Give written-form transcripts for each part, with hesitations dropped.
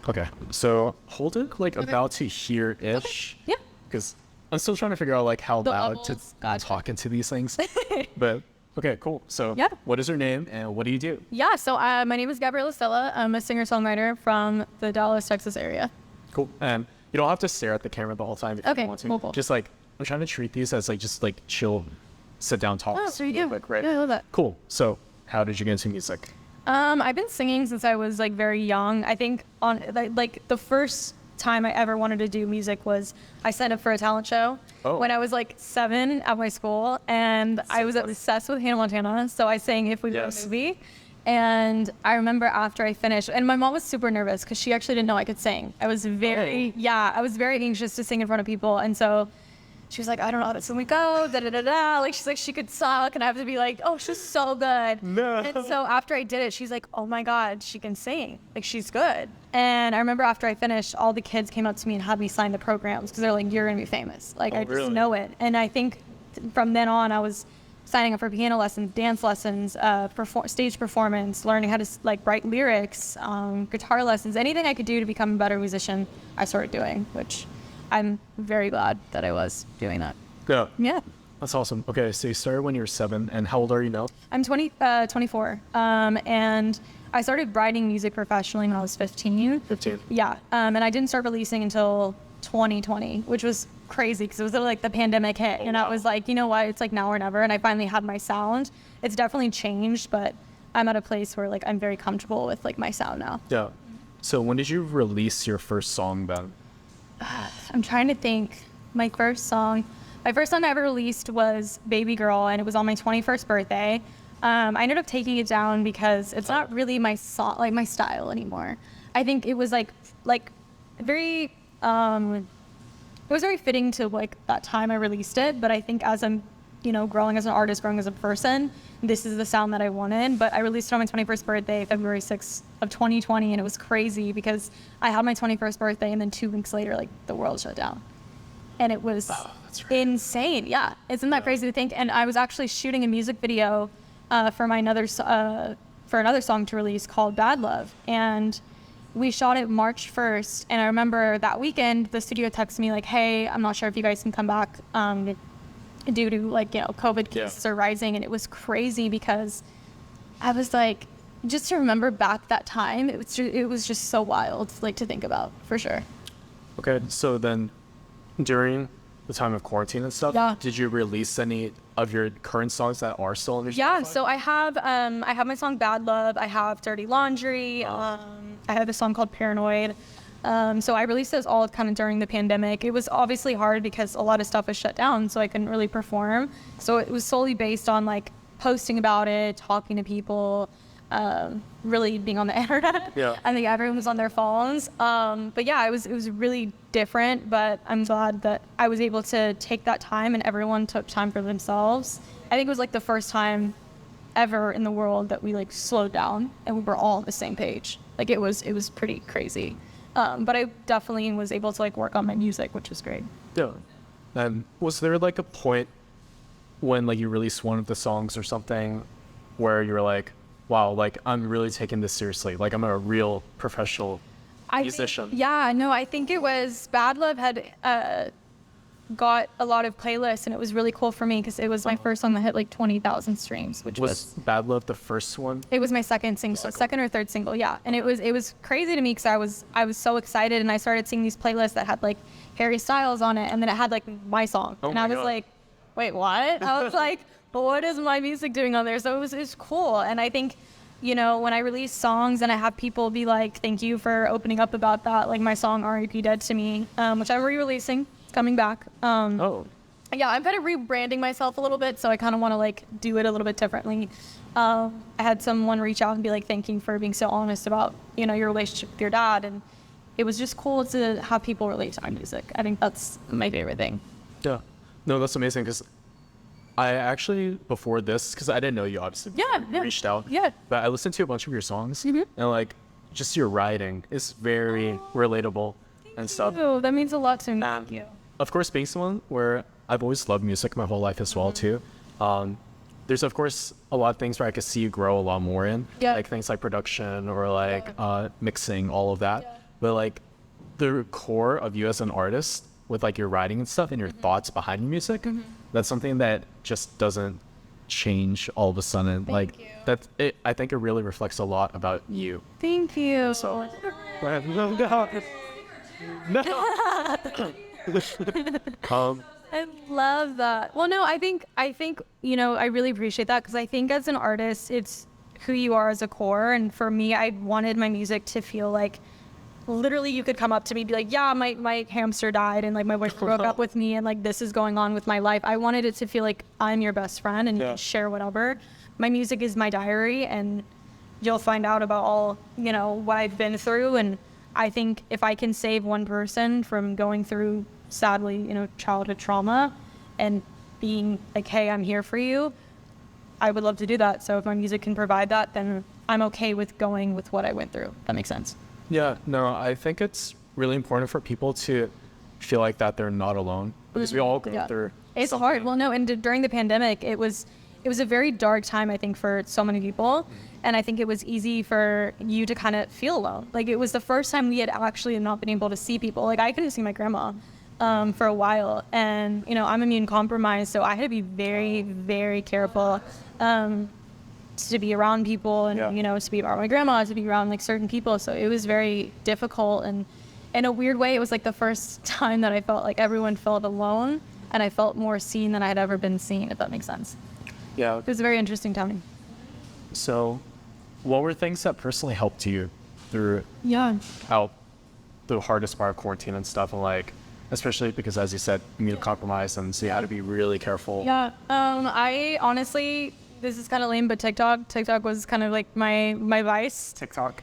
Okay, so hold it like about to here-ish. Yeah. Because I'm still trying to figure out like how loud to Gotcha. talk into these things. But okay, cool. So Yeah. what is your name and what do you do? Yeah, so my name is Gabriella Stella. I'm a singer-songwriter from the Dallas, Texas area. Cool. And you don't have to stare at the camera the whole time if you Okay, don't want to. cool. Just like, I'm trying to treat these as like just like chill, sit down talks. Oh, sweet, yeah. Quick, right? Yeah, I love that. Cool. So how did you get into music? I've been singing since I was like very young. I think on like the first time I ever wanted to do music was I signed up for a talent show when I was like 7 at my school, and I was obsessed with Hannah Montana. So I sang "If We Were a Movie," and I remember after I finished, and my mom was super nervous because she actually didn't know I could sing. I was very I was very anxious to sing in front of people, and so she was like, I don't know how this one would go, da-da-da-da. Like, she's like, she could suck, and I have to be like, oh, she's so good. No. And so after I did it, she's like, oh my God, she can sing. Like, she's good. And I remember after I finished, all the kids came up to me and had me sign the programs because they're like, you're going to be famous. Like, I just know it. And I think from then on, I was signing up for piano lessons, dance lessons, stage performance, learning how to like write lyrics, guitar lessons, anything I could do to become a better musician, I started doing, which I'm very glad that I was doing that. Yeah. Yeah. That's awesome. Okay, so you started when you were 7, and how old are you now? I'm 24. And I started writing music professionally when I was 15. 15. Yeah. And I didn't start releasing until 2020, which was crazy because it was like the pandemic hit. And I was like, you know what? It's like now or never. And I finally had my sound. It's definitely changed, but I'm at a place where like I'm very comfortable with like my sound now. Yeah. So when did you release your first song then? I'm trying to think. My first song I ever released was Baby Girl, and it was on my 21st birthday. I ended up taking it down because it's not really my song, like my style anymore. I think it was like very, it was very fitting to like that time I released it. But I think as I'm, growing as an artist, growing as a person, this is the sound that I wanted. But I released it on my 21st birthday, February 6th of 2020, and it was crazy because I had my 21st birthday, and then 2 weeks later, like the world shut down. And it was insane. Yeah, isn't that crazy to think? And I was actually shooting a music video for another song to release called Bad Love. And we shot it March 1st. And I remember that weekend, the studio texted me like, hey, I'm not sure if you guys can come back due to like, COVID cases are rising. And it was crazy because I was like, just to remember back that time, it was just so wild, like to think about, for sure. Okay, so then during the time of quarantine and stuff, did you release any of your current songs that are still on your Spotify? So I have my song Bad Love, I have Dirty Laundry, I have a song called Paranoid. So I released those all kind of during the pandemic. It was obviously hard because a lot of stuff was shut down, so I couldn't really perform. So it was solely based on like posting about it, talking to people, really being on the internet. I think everyone was on their phones. But yeah, it was really different, but I'm glad that I was able to take that time and everyone took time for themselves. I think it was like the first time ever in the world that we like slowed down and we were all on the same page. Like it was pretty crazy. But I definitely was able to like work on my music, which was great. Yeah. And was there like a point when like you released one of the songs or something where you were like, wow, like I'm really taking this seriously. Like I'm a real professional musician. I think it was Bad Love had got a lot of playlists, and it was really cool for me because it was my first song that hit like 20,000 streams, which was Bad Love the first one? It was my second or third single, yeah. And it was crazy to me because I was so excited, and I started seeing these playlists that had like Harry Styles on it, and then it had like my song, and I was like, wait, what? I was like, but what is my music doing on there? So it was cool. And I think, when I release songs and I have people be like, thank you for opening up about that, like my song R.I.P. Dead to Me, which I'm re-releasing, it's coming back. Yeah, I'm kind of rebranding myself a little bit, so I kind of want to like do it a little bit differently. I had someone reach out and be like, thank you for being so honest about, your relationship with your dad. And it was just cool to have people relate to my music. I think that's my favorite thing. Yeah. No, that's amazing because I actually, before this, because I didn't know you obviously reached out. Yeah. But I listened to a bunch of your songs, and like, just your writing is very relatable and stuff. Oh, that means a lot to me. Thank you. Of course, being someone where I've always loved music my whole life as well, too. There's, of course, a lot of things where I could see you grow a lot more in. Like things like production or like mixing, all of that. but like the core of you as an artist with like your writing and stuff and your thoughts behind your music, that's something that just doesn't change all of a sudden. Thank you. That's it. I think it really reflects a lot about you. Thank you. So I love that. Well, no, I think, you know, I really appreciate that, because I think as an artist, it's who you are as a core. And for me, I wanted my music to feel like literally you could come up to me and be like, yeah, my hamster died and like my wife broke up with me and like this is going on with my life. I wanted it to feel like I'm your best friend and you can share whatever. My music is my diary, and you'll find out about all, you know, what I've been through. And I think if I can save one person from going through, sadly, you know, childhood trauma and being like, hey, I'm here for you, I would love to do that. So if my music can provide that, then I'm okay with going with what I went through. That makes sense. Yeah, no, I think it's really important for people to feel like that they're not alone, because we all go through it's something. hard. Well, no, and during the pandemic, it was a very dark time, I think, for so many people. And I think it was easy for you to kind of feel alone. Like, it was the first time we had actually not been able to see people. Like, I couldn't see my grandma for a while. And, you know, I'm immune compromised, so I had to be very, very careful to be around people and, you know, to be around my grandma, to be around, like, certain people. So it was very difficult. And in a weird way, it was, like, the first time that I felt like everyone felt alone, and I felt more seen than I had ever been seen, if that makes sense. Yeah. It was a very interesting time. So what were things that personally helped you through how the hardest part of quarantine and stuff, and like, especially because, as you said, immunocompromised, and so you had to be really careful. Yeah. I honestly, this is kind of lame, but TikTok was kind of like my vice. TikTok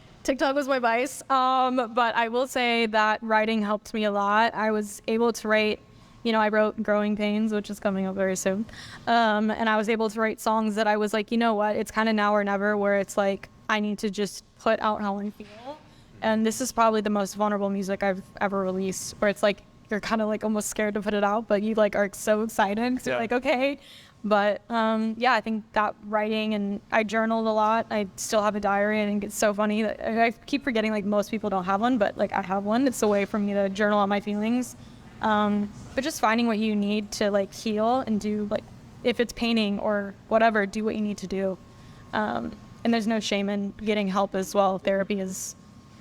was my vice. But I will say that writing helped me a lot. I was able to write, you know, I wrote Growing Pains, which is coming up very soon. And I was able to write songs that I was like, you know what, it's kind of now or never, where it's like, I need to just put out how I feel. And this is probably the most vulnerable music I've ever released, where it's like, you're kind of like almost scared to put it out, but you like are so excited, because you're like, okay. But yeah, I think that writing, and I journaled a lot. I still have a diary. I think it's so funny that I keep forgetting, like, most people don't have one, but like I have one. It's a way for me to journal out my feelings. But just finding what you need to like heal and do, like, if it's painting or whatever, do what you need to do. And there's no shame in getting help as well. Therapy is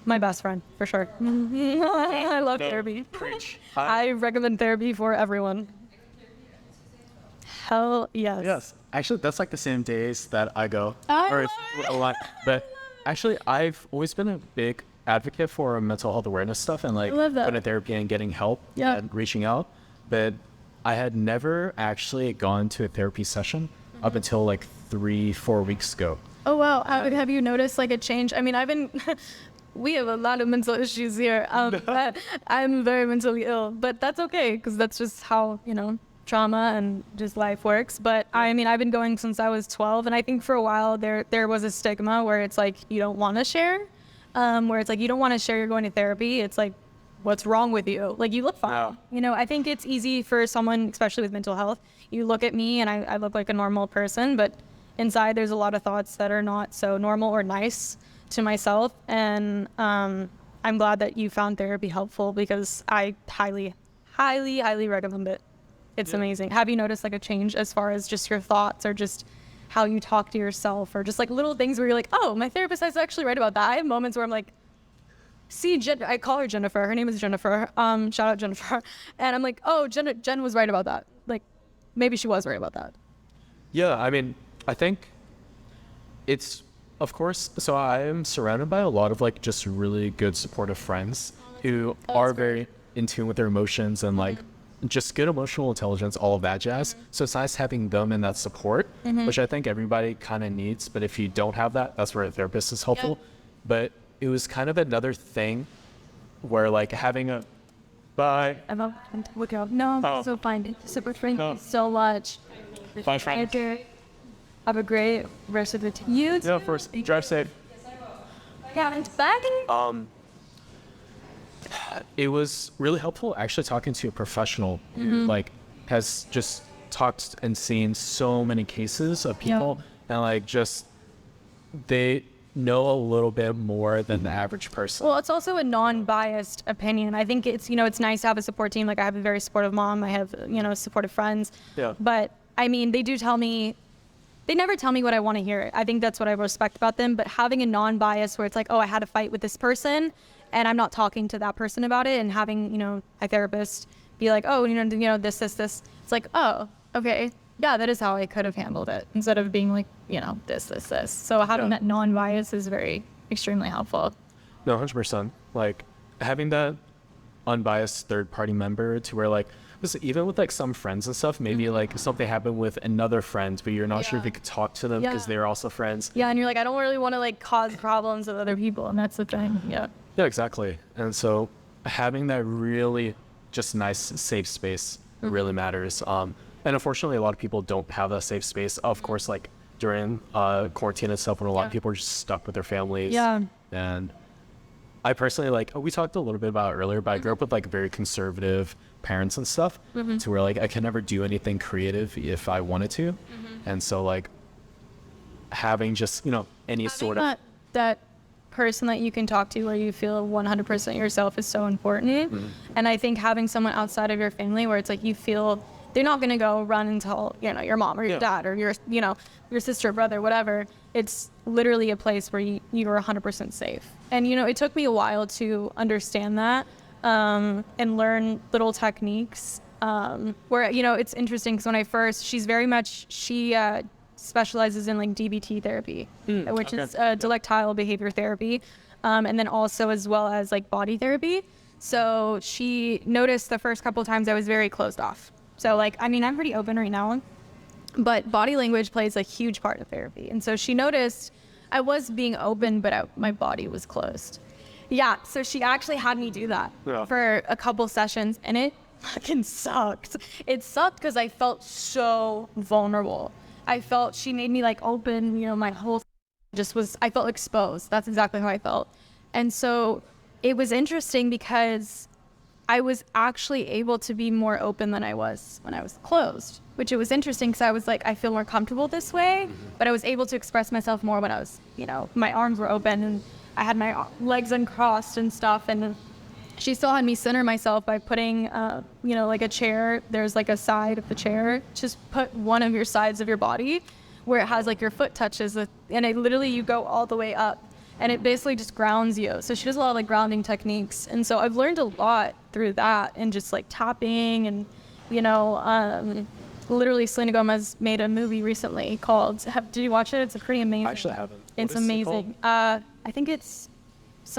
my best friend, for sure. I love therapy. Preach. I recommend therapy for everyone. Hell yes. Yes. Actually, that's like the same days that I go. I A lot. But actually, I've always been a big advocate for mental health awareness stuff, and like going to therapy and getting help and reaching out. But I had never actually gone to a therapy session up until like 3-4 weeks ago. Oh, wow. Have you noticed like a change? I mean, we have a lot of mental issues here. But I'm very mentally ill, but that's okay, because that's just how, you know, trauma and just life works. But I mean, I've been going since I was 12, and I think for a while there was a stigma where it's like, you don't want to share, where it's like, you don't want to share you're going to therapy. It's like, what's wrong with you? Like, you look fine. You know, I think it's easy for someone, especially with mental health, you look at me and I look like a normal person, but inside there's a lot of thoughts that are not so normal or nice to myself. And I'm glad that you found therapy helpful, because I highly, highly, highly recommend it. It's amazing. Have you noticed like a change as far as just your thoughts, or just how you talk to yourself, or just like little things where you're like, oh, my therapist is actually right about that? I have moments where I'm like, I call her Jennifer. Her name is Jennifer. Shout out Jennifer. And I'm like, oh, Jen was right about that. Like, maybe she was right about that. Yeah, I mean, I think it's, of course, so I am surrounded by a lot of like just really good supportive friends who are very in tune with their emotions and like just good emotional intelligence, all of that jazz. So it's nice having them and that support, which I think everybody kind of needs. But if you don't have that, that's where a therapist is helpful. But it was kind of another thing where like having a bye. I'm so fine. Super thank you so much. Bye, friend. Have a great rest of the day. You too. Yeah, of course. Drive safe. Yeah, and back. It was really helpful actually talking to a professional who like has just talked and seen so many cases of people and like just know a little bit more than the average person. Well, it's also a non-biased opinion. I think it's, it's nice to have a support team. Like, I have a very supportive mom. I have, supportive friends. Yeah. But, I mean, they never tell me what I want to hear. I think that's what I respect about them. But having a non-bias where it's like, oh, I had a fight with this person and I'm not talking to that person about it, and having, a therapist be like, oh, this. It's like, oh, okay. Yeah, that is how I could have handled it, instead of being like, this. So having that non-bias is extremely helpful. No, 100%. Like, having that unbiased third-party member to where, like, listen, even with, like, some friends and stuff, maybe, like, something happened with another friend, but you're not sure if you could talk to them because they're also friends. Yeah, and you're like, I don't really want to, like, cause problems with other people, and that's the thing. Yeah. Yeah, exactly. And so having that really just nice, safe space really matters. And unfortunately, a lot of people don't have that safe space. Of course, like, during quarantine and stuff, when a lot of people are just stuck with their families. Yeah. And I personally, like, we talked a little bit about it earlier, but I grew up with, like, very conservative parents and stuff, to where, like, I could never do anything creative if I wanted to. And so, like, having just, any sort of... that person that you can talk to where you feel 100% yourself is so important. And I think having someone outside of your family where it's like you feel... They're not going to go run and tell, your mom or your dad or your sister or brother, whatever. It's literally a place where you are 100% safe. And, it took me a while to understand that and learn little techniques where, it's interesting because when she specializes in, like, DBT therapy, which is delectile behavior therapy, and then also as well as, like, body therapy. So she noticed the first couple of times I was very closed off. So, like, I mean, I'm pretty open right now, but body language plays a huge part of therapy. And so she noticed I was being open, but my body was closed. Yeah, so she actually had me do that for a couple sessions, and it fucking sucked. It sucked because I felt so vulnerable. She made me, like, open, my whole I felt exposed. That's exactly how I felt. And so it was interesting because I was actually able to be more open than I was when I was closed, which it was interesting because I was like, I feel more comfortable this way, but I was able to express myself more when I was, my arms were open and I had my legs uncrossed and stuff. And she still had me center myself by putting, like a chair. There's like a side of the chair. Just put one of your sides of your body where it has like your foot touches it, and you go all the way up. And it basically just grounds you. So she does a lot of, like, grounding techniques. And so I've learned a lot through that, and just, like, tapping and, literally Selena Gomez made a movie recently called, did you watch it? It's a pretty amazing. I actually haven't. It's amazing. I think it's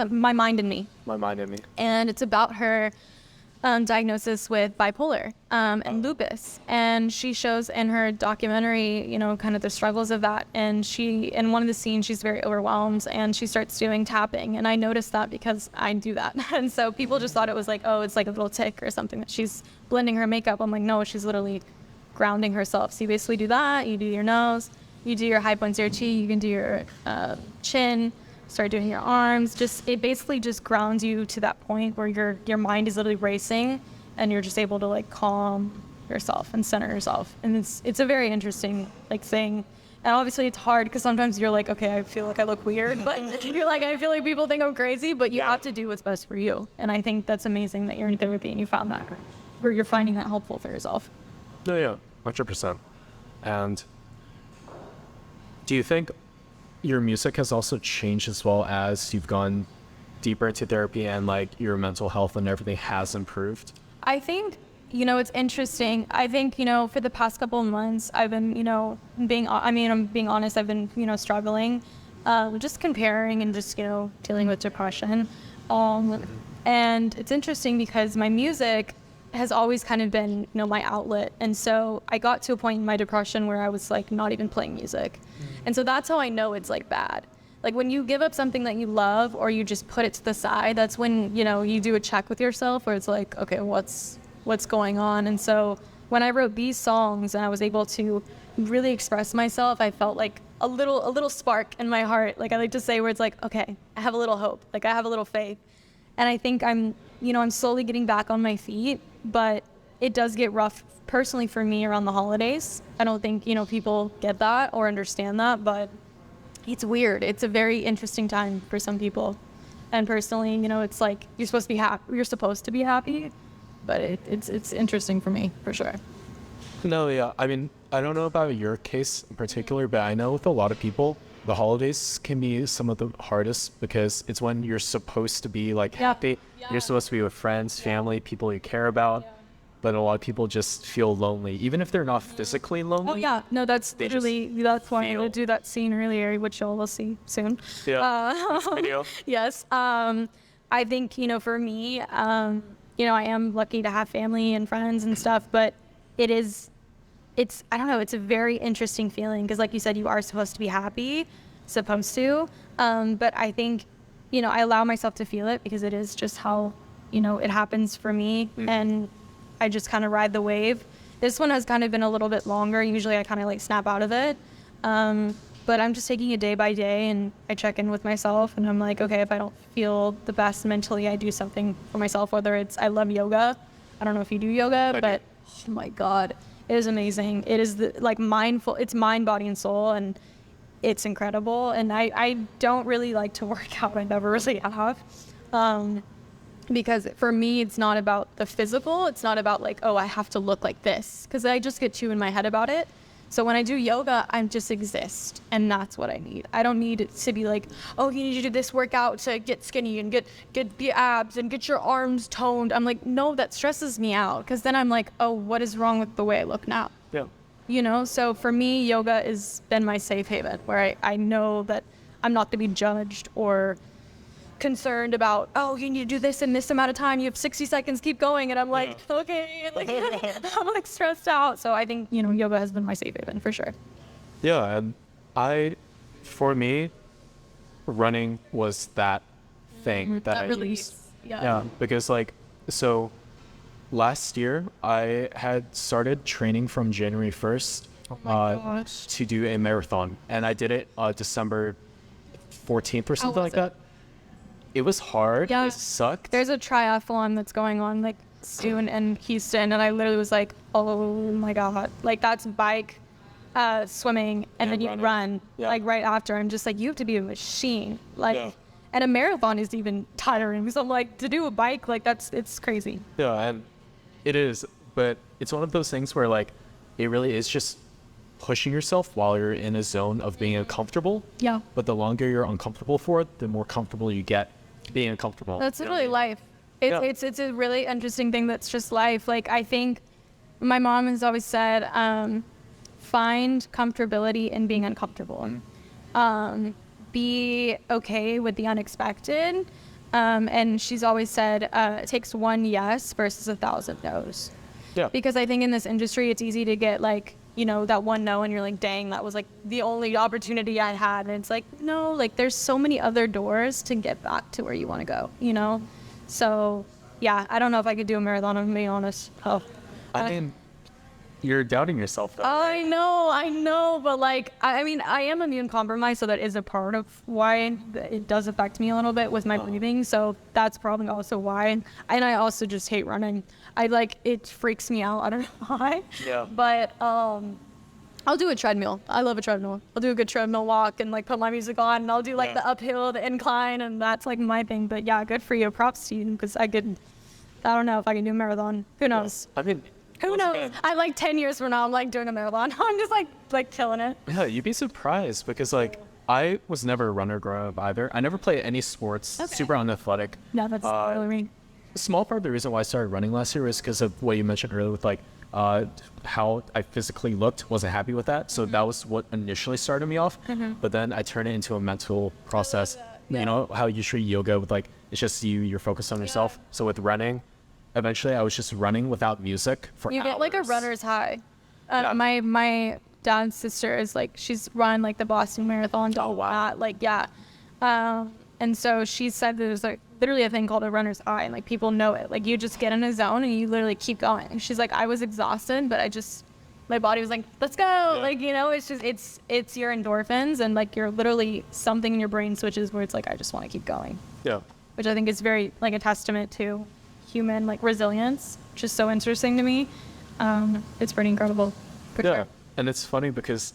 My Mind and Me. My Mind and Me. And it's about her diagnosis with bipolar and lupus, and she shows in her documentary kind of the struggles of that, and in one of the scenes she's very overwhelmed and she starts doing tapping, and I noticed that because I do that. And so people just thought it was like, oh, it's like a little tick or something that she's blending her makeup. I'm like, no, she's literally grounding herself. So you basically do that, you do your nose, you do your high points of your cheek, you can do your chin, start doing your arms. It basically just grounds you to that point where your mind is literally racing and you're just able to, like, calm yourself and center yourself. And it's a very interesting, like, thing. And obviously it's hard because sometimes you're like, okay, I feel like I look weird, but you're like, I feel like people think I'm crazy, but you have to do what's best for you. And I think that's amazing that you're in therapy and you found that, where you're finding that helpful for yourself. No, yeah, 100%. And do you think your music has also changed as well as you've gone deeper into therapy and, like, your mental health and everything has improved? I think, it's interesting. I think, for the past couple of months, I've been, I'm being honest, I've been, struggling, just comparing and just, dealing with depression. And it's interesting because my music has always kind of been, my outlet. And so I got to a point in my depression where I was, like, not even playing music. And so that's how I know it's, like, bad. Like, when you give up something that you love or you just put it to the side, that's when, you do a check with yourself where it's like, okay, what's going on? And so when I wrote these songs and I was able to really express myself, I felt like a little spark in my heart. Like, I like to say, where it's like, okay, I have a little hope. Like, I have a little faith. And I think I'm slowly getting back on my feet, but it does get rough personally for me around the holidays. I don't think, people get that or understand that, but it's weird. It's a very interesting time for some people. And personally, you know, it's like you're supposed to be happy. You're supposed to be happy, but it's interesting for me for sure. No, yeah. I mean, I don't know about your case in particular, but I know with a lot of people, the holidays can be some of the hardest because it's when you're supposed to be like happy. Yeah. You're supposed to be with friends, family, people you care about. Yeah. But a lot of people just feel lonely, even if they're not physically lonely. Oh yeah, no, that's literally, that's why I would do that scene earlier, which you'll will see soon. Yeah, video. Yes. I think, you know, for me, you know, I am lucky to have family and friends and stuff, but it's, I don't know, it's a very interesting feeling because like you said, you are supposed to be happy, but I think, you know, I allow myself to feel it because it is just how, you know, it happens for me. And I just kind of ride the wave. This one has kind of been a little bit longer. Usually I kind of like snap out of it. But I'm just taking it day by day and I check in with myself and I'm like, okay, if I don't feel the best mentally, I do something for myself, whether it's, I love yoga. I don't know if you do yoga, but oh my God, it is amazing. It is like mindful, it's mind, body, and soul. And it's incredible. And I don't really like to work out. I never really have. Because for me, it's not about the physical. It's not about like, oh, I have to look like this. Because I just get too in my head about it. So when I do yoga, I just exist. And that's what I need. I don't need it to be like, oh, you need to do this workout to get skinny and get the abs and get your arms toned. I'm like, no, that stresses me out. Because then I'm like, oh, what is wrong with the way I look now? Yeah. You know, so for me, yoga has been my safe haven where I know that I'm not going to be judged or concerned about, oh, you need to do this in this amount of time, you have 60 seconds, keep going, and I'm like, okay, like I'm like stressed out. So I think, you know, yoga has been my safe haven for sure. Yeah, and for me, running was that thing that release. Yeah, because like, so last year I had started training from January 1st to do a marathon, and I did it December 14th or something like that. It was hard. Yeah. It sucked. There's a triathlon that's going on like soon in Houston, and I literally was like, oh my God. Like that's bike, swimming, and then you run like right after. I'm just like, you have to be a machine. Like, and a marathon is even tiring. So I'm like, to do a bike, like it's crazy. Yeah, and it is, but it's one of those things where like, it really is just pushing yourself while you're in a zone of being uncomfortable. Yeah. But the longer you're uncomfortable for it, the more comfortable you get being uncomfortable. That's really life. It's a really interesting thing that's just life. Like I think my mom has always said, find comfortability in being uncomfortable. Be okay with the unexpected. And she's always said, it takes one yes versus 1,000 no's. Yeah. Because I think in this industry, it's easy to get like, you know, that one no and you're like, dang, that was like the only opportunity I had. And it's like, no, like there's so many other doors to get back to where you want to go, you know? So yeah, I don't know if I could do a marathon, I'm being honest. I mean, you're doubting yourself though. I know, but like, I mean, I am immune compromised, so that is a part of why it does affect me a little bit with my breathing. So that's probably also why. And I also just hate running. It freaks me out. I don't know why. Yeah. But I'll do a treadmill. I love a treadmill. I'll do a good treadmill walk and like put my music on, and I'll do like the uphill, the incline, and that's like my thing. But yeah, good for you. Props to you, because I don't know if I can do a marathon. Who knows? I mean, who knows? I like 10 years from now, I'm like doing a marathon. I'm just like killing it. Yeah, you'd be surprised because like I was never a runner growing up either. I never played any sports. Super unathletic. No, that's really me. A small part of the reason why I started running last year is because of what you mentioned earlier with like how I physically looked. Wasn't happy with that, so that was what initially started me off. But then I turned it into a mental process. You know how you treat yoga with like it's just you're focused on yourself. So with running, eventually I was just running without music for hours. You get like a runner's high. My dad's sister is like, she's run like the Boston Marathon. Oh wow. And so she said there's like literally a thing called a runner's high, and like people know it. Like you just get in a zone and you literally keep going. And she's like, I was exhausted, but my body was like, let's go. Yeah. Like, you know, it's just, it's your endorphins, and like you're literally something in your brain switches where it's like, I just want to keep going. Yeah. Which I think is very like a testament to human like resilience, which is so interesting to me. It's pretty incredible. Yeah. Sure. And it's funny because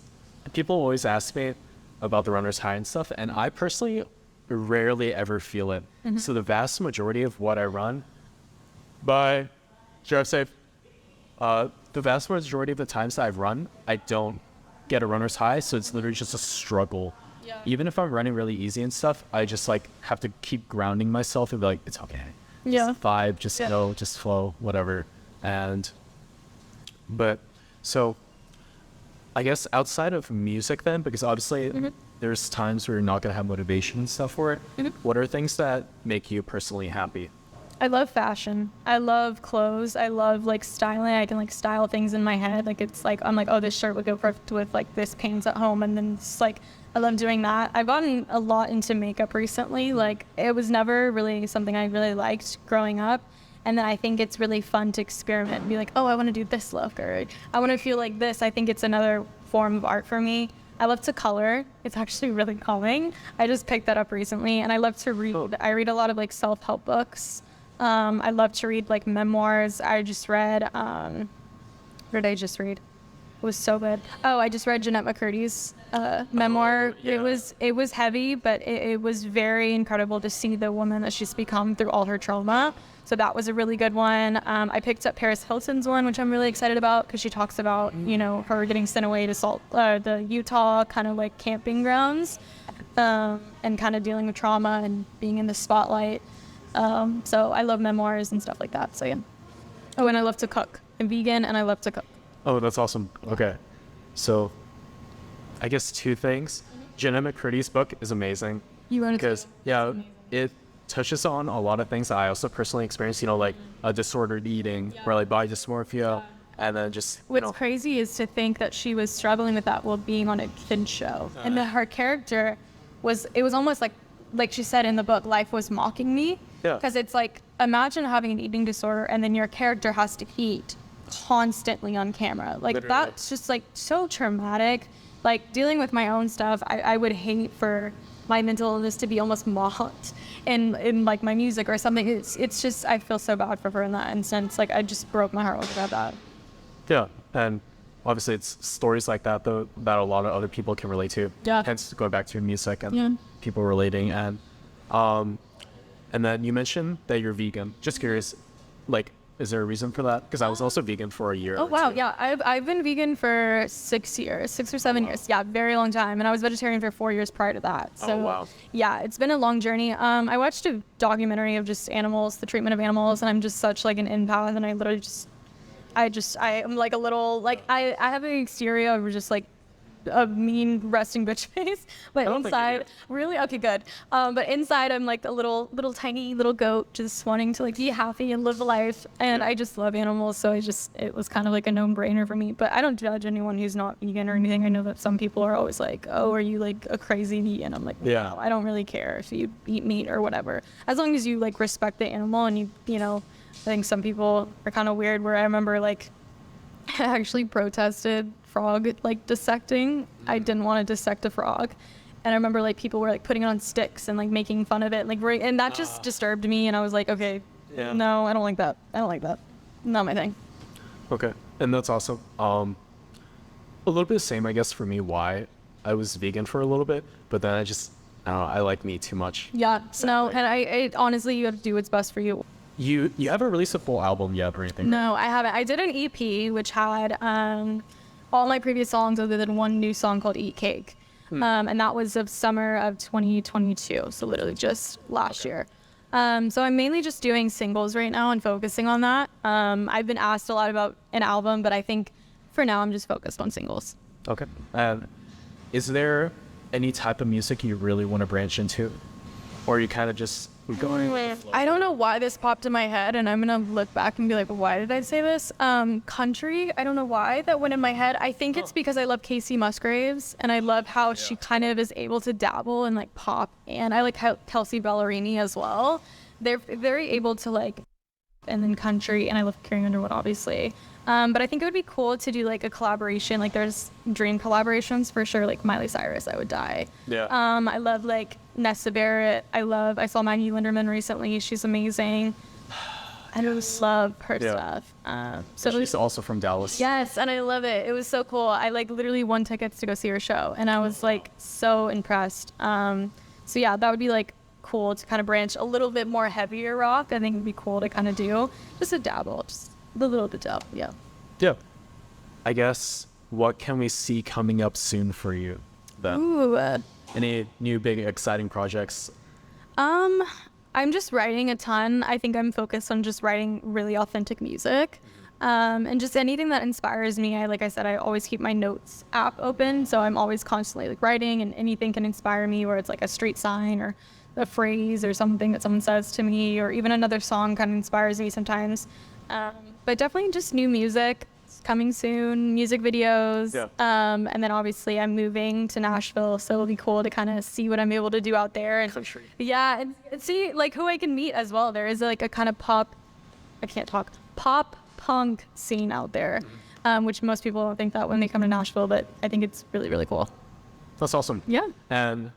people always ask me, about the runner's high and stuff, and I personally rarely ever feel it. So the vast majority of what I run, the vast majority of the times that I've run, I don't get a runner's high, so it's literally just a struggle. Yeah. Even if I'm running really easy and stuff, I just like have to keep grounding myself and be like, it's okay. Yeah. Just vibe, just go, just flow, whatever. But so I guess outside of music then, because obviously there's times where you're not going to have motivation and stuff for it. What are things that make you personally happy? I love fashion. I love clothes. I love like styling. I can like style things in my head. Like it's like, I'm like, oh, this shirt would go perfect with like this pants at home. And then it's like, I love doing that. I've gotten a lot into makeup recently. Like it was never really something I really liked growing up. And then I think it's really fun to experiment and be like, oh, I want to do this look, or I want to feel like this. I think it's another form of art for me. I love to color. It's actually really calming. I just picked that up recently. And I love to read. I read a lot of like self-help books. I love to read like memoirs. I just read, what did I just read? It was so good. Oh, I just read Jeanette McCurdy's memoir. It was heavy, but it was very incredible to see the woman that she's become through all her trauma. So that was a really good one. I picked up Paris Hilton's one, which I'm really excited about because she talks about, you know, her getting sent away to the Utah kind of like camping grounds, and kind of dealing with trauma and being in the spotlight. So I love memoirs and stuff like that. So yeah. Oh, and I love to cook. I'm vegan and I love to cook. Oh, that's awesome. Okay. So I guess two things. Jenna McCurdy's book is amazing. You want to? Because, yeah, it touches on a lot of things that I also personally experienced, you know, like disordered eating, or like body dysmorphia, and then just, What's crazy is to think that she was struggling with that while being on a kid show. And that her character it was almost like she said in the book, life was mocking me. Yeah. Because it's like, imagine having an eating disorder and then your character has to eat constantly on camera. Like literally. That's just like so traumatic. Like dealing with my own stuff, I would hate for my mental illness to be almost mocked in like my music or something. It's just, I feel so bad for her in that instance. Like I just broke my heart about that. Yeah, and obviously it's stories like that though that a lot of other people can relate to. Yeah. Hence going back to music and people relating. And then you mentioned that you're vegan. Just curious, like, is there a reason for that? Because I was also vegan for a year. Oh, wow. Two. Yeah. I've been vegan for 6 or 7 years. Yeah. Very long time. And I was vegetarian for 4 years prior to that. So, wow. Yeah, it's been a long journey. I watched a documentary of just animals, the treatment of animals. And I'm just such like an empath. And I literally I am like a little, like, I have an exterior of just like a mean resting bitch face, but inside, really? Okay, good. But inside I'm like a little tiny little goat just wanting to like be happy and live a life. And I just love animals. So it was kind of like a no-brainer for me, but I don't judge anyone who's not vegan or anything. I know that some people are always like, oh, are you like a crazy vegan? I'm like, no, I don't really care if you eat meat or whatever. As long as you like respect the animal and you know, I think some people are kind of weird where I remember like I actually protested frog like dissecting. I didn't want to dissect a frog, and I remember like people were like putting it on sticks and like making fun of it, like and that just disturbed me. And I was like, okay, no, I don't like that. Not my thing. Okay, and that's awesome. A little bit the same, I guess, for me. Why I was vegan for a little bit, but then I don't know, I like meat too much. Yeah, no, and I honestly, you have to do what's best for you. You haven't released a full album yet or anything? No, I haven't. I did an EP which had all my previous songs other than one new song called Eat Cake. And that was of summer of 2022, so literally just last year. So I'm mainly just doing singles right now and focusing on that. I've been asked a lot about an album, but I think for now I'm just focused on singles. Okay. Is there any type of music you really want to branch into? Or you kind of just going with? I don't know why this popped in my head, and I'm going to look back and be like, why did I say this? Country, I don't know why that went in my head. I think it's because I love Casey Musgraves, and I love how she kind of is able to dabble in like pop, and I like Kelsey Ballerini as well. They're very able to like, and then country, and I love Carrie Underwood, obviously. But I think it would be cool to do like a collaboration. Like there's dream collaborations for sure. Like Miley Cyrus, I would die. Yeah. I love like Nessa Barrett. I saw Maggie Linderman recently. She's amazing. I just love her stuff. So she's also from Dallas. Yes, and I love it. It was so cool. I like literally won tickets to go see her show, and I was like so impressed. So yeah, that would be like cool to kind of branch a little bit more heavier rock. I think it'd be cool to kind of do just a dabble, just a little bit dabble. Yeah. Yeah. I guess what can we see coming up soon for you then? Ooh. Any new big exciting projects? I'm just writing a ton. I think I'm focused on just writing really authentic music. And just anything that inspires me. Like I said, I always keep my notes app open, so I'm always constantly like writing, and anything can inspire me, where it's like a street sign or a phrase or something that someone says to me, or even another song kind of inspires me sometimes. But definitely just new music coming soon, music videos. Yeah. And then obviously I'm moving to Nashville, so it'll be cool to kind of see what I'm able to do out there. And yeah, and see like who I can meet as well. There is like a kind of pop punk scene out there, which most people don't think that when they come to Nashville, but I think it's really, really cool. That's awesome. Yeah. And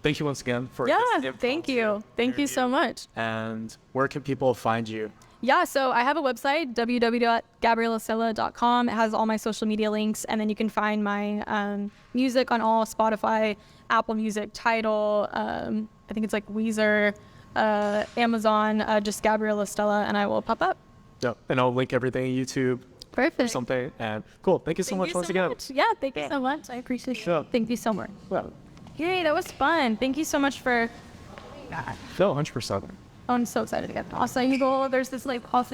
thank you once again for this. Thank you. Thank you so much. And where can people find you? Yeah, so I have a website, www.gabriellastella.com. It has all my social media links, and then you can find my music on all Spotify, Apple Music, Tidal, I think it's like Weezer, Amazon, just Gabriella Stella, and I will pop up. Yeah, and I'll link everything on YouTube. Perfect. Or something. And cool. Thank you so much once again. Yeah, thank you so much. I appreciate it. Sure. Thank you so much. Well, yay, that was fun. Thank you so much for. No, 100%. I'm so excited to get Pasta Eagle. There's this like Pasta